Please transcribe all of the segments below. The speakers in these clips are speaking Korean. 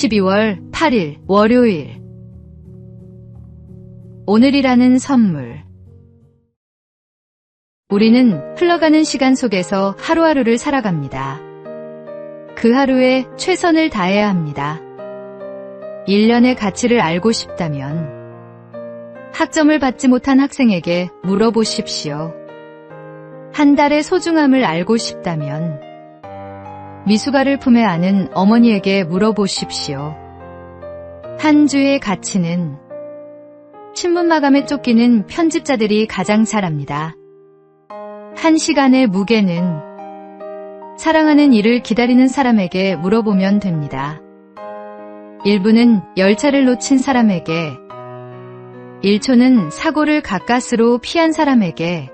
12월 8일 월요일. 오늘이라는 선물. 우리는 흘러가는 시간 속에서 하루하루를 살아갑니다. 그 하루에 최선을 다해야 합니다. 1년의 가치를 알고 싶다면 학점을 받지 못한 학생에게 물어보십시오. 한 달의 소중함을 알고 싶다면 미숙아를 품에 안은 어머니에게 물어보십시오. 한 주의 가치는 신문 마감에 쫓기는 편집자들이 가장 잘 압니다. 한 시간의 무게는 사랑하는 일을 기다리는 사람에게 물어보면 됩니다. 1분은 열차를 놓친 사람에게, 1초는 사고를 가까스로 피한 사람에게,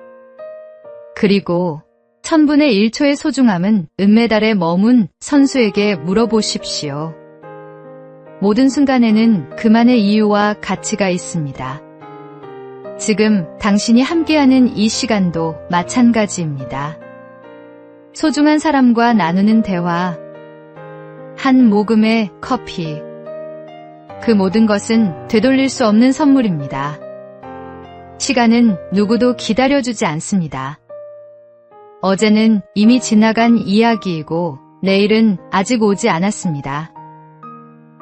그리고 1000분의 1초의 소중함은 은메달에 머문 선수에게 물어보십시오. 모든 순간에는 그만의 이유와 가치가 있습니다. 지금 당신이 함께하는 이 시간도 마찬가지입니다. 소중한 사람과 나누는 대화, 한 모금의 커피, 그 모든 것은 되돌릴 수 없는 선물입니다. 시간은 누구도 기다려주지 않습니다. 어제는 이미 지나간 이야기이고 내일은 아직 오지 않았습니다.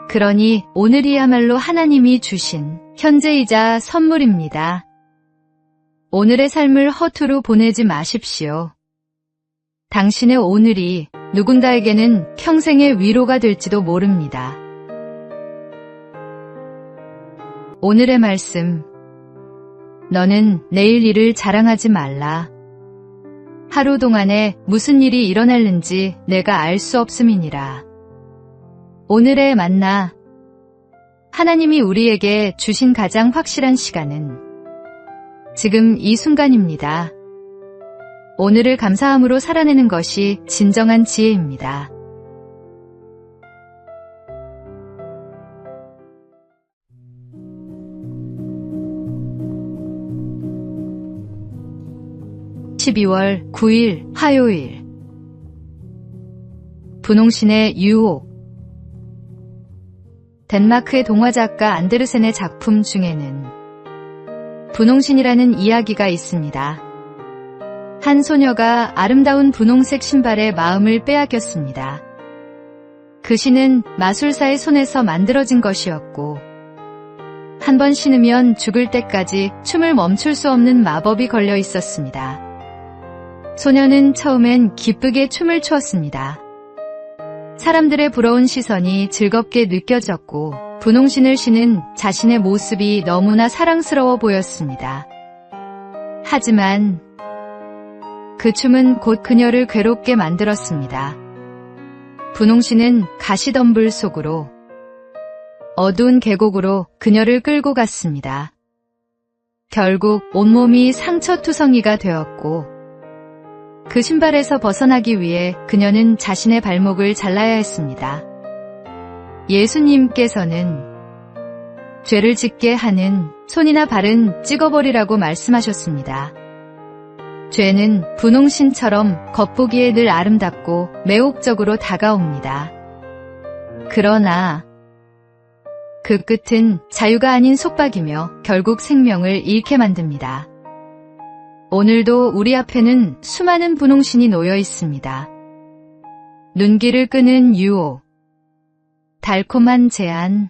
그러니 오늘이야말로 하나님이 주신 현재이자 선물입니다. 오늘의 삶을 허투루 보내지 마십시오. 당신의 오늘이 누군가에게는 평생의 위로가 될지도 모릅니다. 오늘의 말씀. 너는 내일 일을 자랑하지 말라. 하루 동안에 무슨 일이 일어날는지 내가 알 수 없음이니라. 오늘의 만나. 하나님이 우리에게 주신 가장 확실한 시간은 지금 이 순간입니다. 오늘을 감사함으로 살아내는 것이 진정한 지혜입니다. (12월 9일) 화요일. 분홍신의 유혹. 덴마크의 동화작가 안데르센의 작품 중에는 분홍신이라는 이야기가 있습니다. 한 소녀가 아름다운 분홍색 신발에 마음을 빼앗겼습니다. 그 신은 마술사의 손에서 만들어진 것이었고 한 번 신으면 죽을 때까지 춤을 멈출 수 없는 마법이 걸려 있었습니다. 소녀는 처음엔 기쁘게 춤을 추었습니다. 사람들의 부러운 시선이 즐겁게 느껴졌고 분홍신을 신은 자신의 모습이 너무나 사랑스러워 보였습니다. 하지만 그 춤은 곧 그녀를 괴롭게 만들었습니다. 분홍신은 가시덤불 속으로, 어두운 계곡으로 그녀를 끌고 갔습니다. 결국 온몸이 상처투성이가 되었고 그 신발에서 벗어나기 위해 그녀는 자신의 발목을 잘라야 했습니다. 예수님께서는 죄를 짓게 하는 손이나 발은 찍어버리라고 말씀하셨습니다. 죄는 분홍신처럼 겉보기에 늘 아름답고 매혹적으로 다가옵니다. 그러나 그 끝은 자유가 아닌 속박이며 결국 생명을 잃게 만듭니다. 오늘도 우리 앞에는 수많은 분홍신이 놓여 있습니다. 눈길을 끄는 유혹, 달콤한 제안,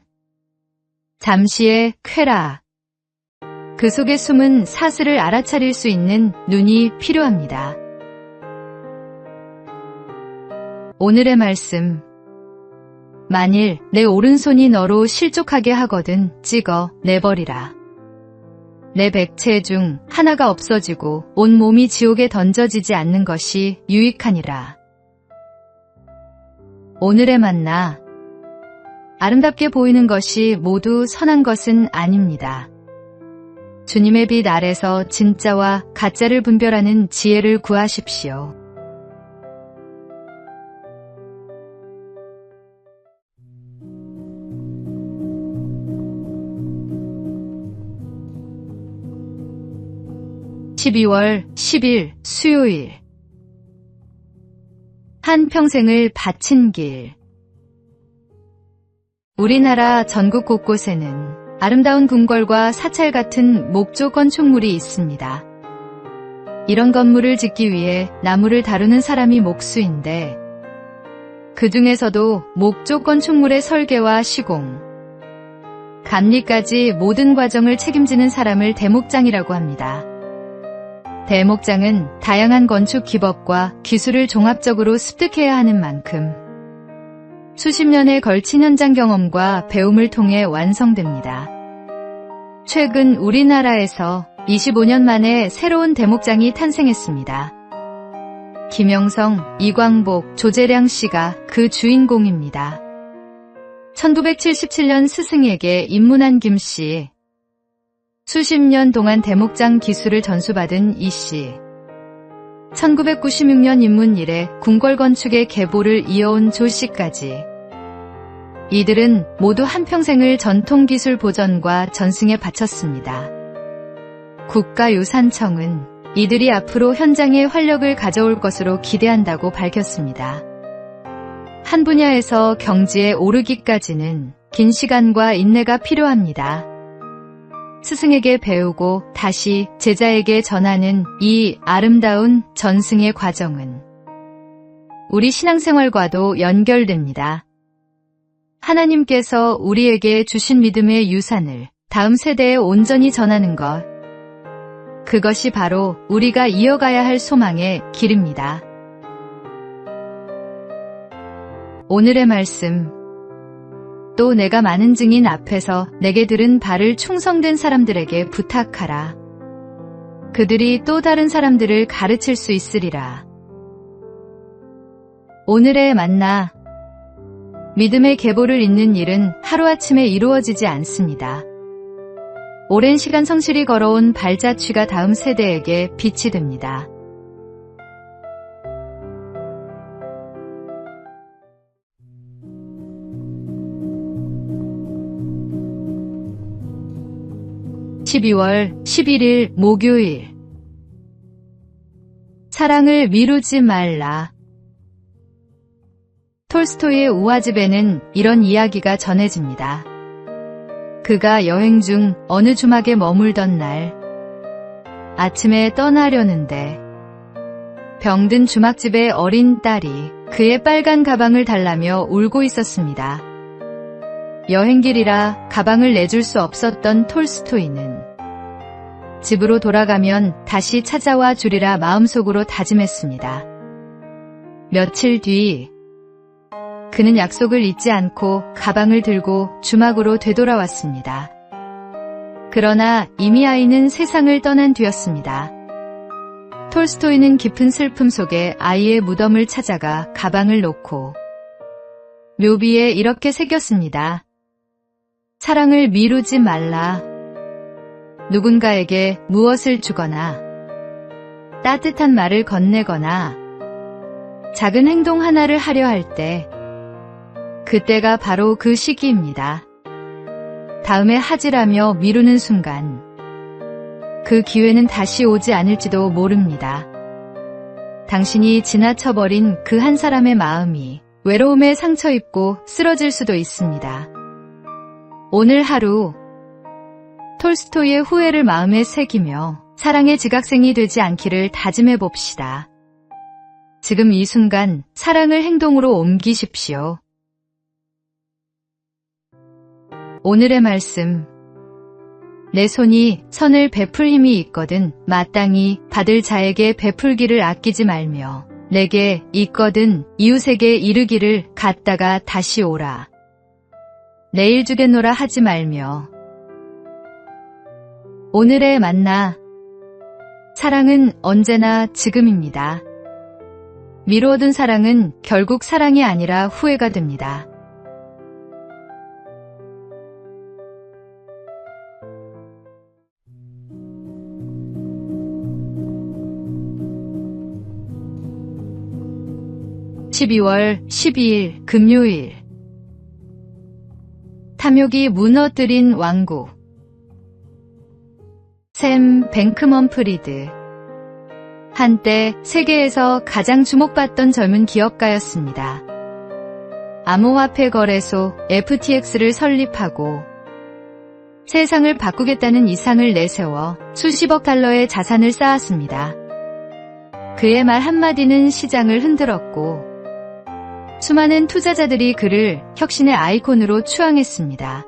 잠시의 쾌락, 그 속에 숨은 사슬을 알아차릴 수 있는 눈이 필요합니다. 오늘의 말씀. 만일 내 오른손이 너로 실족하게 하거든 찍어 내버리라. 내 백체 중 하나가 없어지고 온 몸이 지옥에 던져지지 않는 것이 유익하니라. 오늘의 만나. 아름답게 보이는 것이 모두 선한 것은 아닙니다. 주님의 빛 아래서 진짜와 가짜를 분별하는 지혜를 구하십시오. (12월 10일) 수요일. 한 평생을 바친 길. 우리나라 전국 곳곳에는 아름다운 궁궐과 사찰 같은 목조 건축물이 있습니다. 이런 건물을 짓기 위해 나무를 다루는 사람이 목수인데 그 중에서도 목조 건축물의 설계와 시공, 감리까지 모든 과정을 책임지는 사람을 대목장이라고 합니다. 대목장은 다양한 건축 기법과 기술을 종합적으로 습득해야 하는 만큼 수십 년에 걸친 현장 경험과 배움을 통해 완성됩니다. 최근 우리나라에서 25년 만에 새로운 대목장이 탄생했습니다. 김영성, 이광복, 조재량 씨가 그 주인공입니다. 1977년 스승에게 입문한 김 씨. 수십 년 동안 대목장 기술을 전수받은 이 씨. 1996년 입문 이래 궁궐 건축의 계보를 이어온 조 씨까지. 이들은 모두 한평생을 전통기술 보전과 전승에 바쳤습니다. 국가유산청은 이들이 앞으로 현장에 활력을 가져올 것으로 기대한다고 밝혔습니다. 한 분야에서 경지에 오르기까지는 긴 시간과 인내가 필요합니다. 스승에게 배우고 다시 제자에게 전하는 이 아름다운 전승의 과정은 우리 신앙생활과도 연결됩니다. 하나님께서 우리에게 주신 믿음의 유산을 다음 세대에 온전히 전하는 것, 그것이 바로 우리가 이어가야 할 소망의 길입니다. 오늘의 말씀. 또 내가 많은 증인 앞에서 내게 들은 바를 충성된 사람들에게 부탁하라. 그들이 또 다른 사람들을 가르칠 수 있으리라. 오늘의 만나. 믿음의 계보를 잇는 일은 하루아침에 이루어지지 않습니다. 오랜 시간 성실히 걸어온 발자취가 다음 세대에게 빛이 됩니다. (12월 11일) 목요일. 사랑을 미루지 말라. 톨스토이의 우화집에는 이런 이야기가 전해집니다. 그가 여행 중 어느 주막에 머물던 날, 아침에 떠나려는데 병든 주막집의 어린 딸이 그의 빨간 가방을 달라며 울고 있었습니다. 여행길이라 가방을 내줄 수 없었던 톨스토이는 집으로 돌아가면 다시 찾아와 주리라 마음속으로 다짐했습니다. 며칠 뒤 그는 약속을 잊지 않고 가방을 들고 주막으로 되돌아왔습니다. 그러나 이미 아이는 세상을 떠난 뒤였습니다. 톨스토이는 깊은 슬픔 속에 아이의 무덤을 찾아가 가방을 놓고 묘비에 이렇게 새겼습니다. 사랑을 미루지 말라. 누군가에게 무엇을 주거나 따뜻한 말을 건네거나 작은 행동 하나를 하려 할 때, 그때가 바로 그 시기입니다. 다음에 하지라며 미루는 순간 그 기회는 다시 오지 않을지도 모릅니다. 당신이 지나쳐버린 그 한 사람의 마음이 외로움에 상처 입고 쓰러질 수도 있습니다. 오늘 하루 톨스토이의 후회를 마음에 새기며 사랑의 지각생이 되지 않기를 다짐해 봅시다. 지금 이 순간 사랑을 행동으로 옮기십시오. 오늘의 말씀. 내 손이 선을 베풀 힘이 있거든 마땅히 받을 자에게 베풀기를 아끼지 말며 내게 있거든 이웃에게 이르기를 갔다가 다시 오라. 내일 주겠노라 하지 말며. 오늘의 만나. 사랑은 언제나 지금입니다. 미루어둔 사랑은 결국 사랑이 아니라 후회가 됩니다. (12월 12일) 금요일. 탐욕이 무너뜨린 왕국. 샘 뱅크먼프리드. 한때 세계에서 가장 주목받던 젊은 기업가였습니다. 암호화폐 거래소 FTX를 설립하고 세상을 바꾸겠다는 이상을 내세워 수십억 달러의 자산을 쌓았습니다. 그의 말 한마디는 시장을 흔들었고 수많은 투자자들이 그를 혁신의 아이콘으로 추앙했습니다.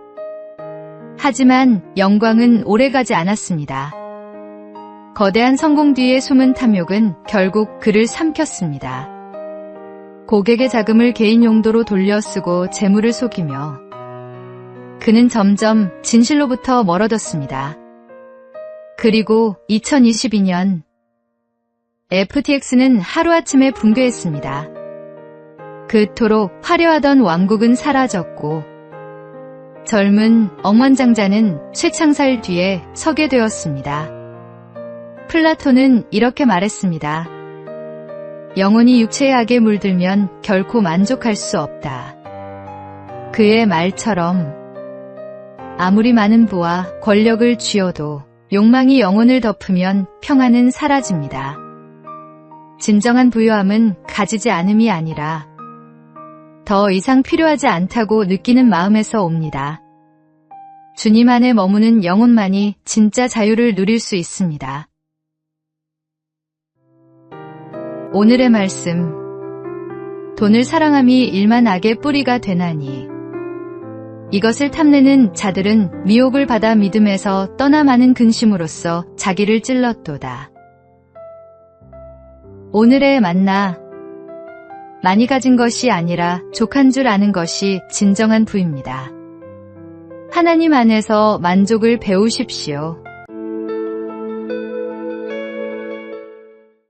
하지만 영광은 오래가지 않았습니다. 거대한 성공 뒤의 숨은 탐욕은 결국 그를 삼켰습니다. 고객의 자금을 개인 용도로 돌려 쓰고 재물을 속이며 그는 점점 진실로부터 멀어졌습니다. 그리고 2022년 FTX는 하루아침에 붕괴했습니다. 그토록 화려하던 왕국은 사라졌고 젊은 억만장자는 쇠창살 뒤에 서게 되었습니다. 플라톤은 이렇게 말했습니다. 영혼이 육체의 악에 물들면 결코 만족할 수 없다. 그의 말처럼 아무리 많은 부와 권력을 쥐어도 욕망이 영혼을 덮으면 평안은 사라집니다. 진정한 부유함은 가지지 않음이 아니라 더 이상 필요하지 않다고 느끼는 마음에서 옵니다. 주님 안에 머무는 영혼만이 진짜 자유를 누릴 수 있습니다. 오늘의 말씀. 돈을 사랑함이 일만 악의 뿌리가 되나니 이것을 탐내는 자들은 미혹을 받아 믿음에서 떠나 많은 근심으로써 자기를 찔렀도다. 오늘의 만나. 많이 가진 것이 아니라 족한 줄 아는 것이 진정한 부입니다. 하나님 안에서 만족을 배우십시오.